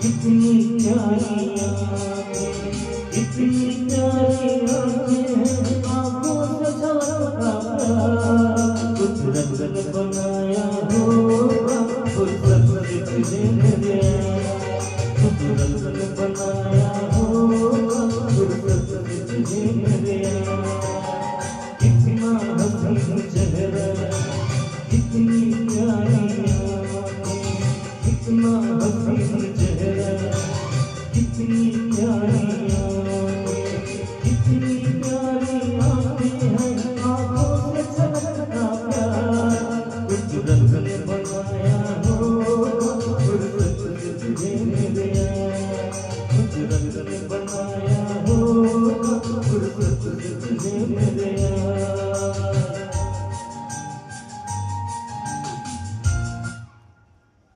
इतनी प्यारी आँखें, इतनी प्यारी आँखें, आँखों से झलकता प्यार, कुदरत ने बनाया होगा, फुर्सत से तुझे दिया, कुदरत ने बनाया होगा, फुर्सत से तुझे दिया। कितना हसीन चेहरा, कितनी प्यारी आँखें, कितना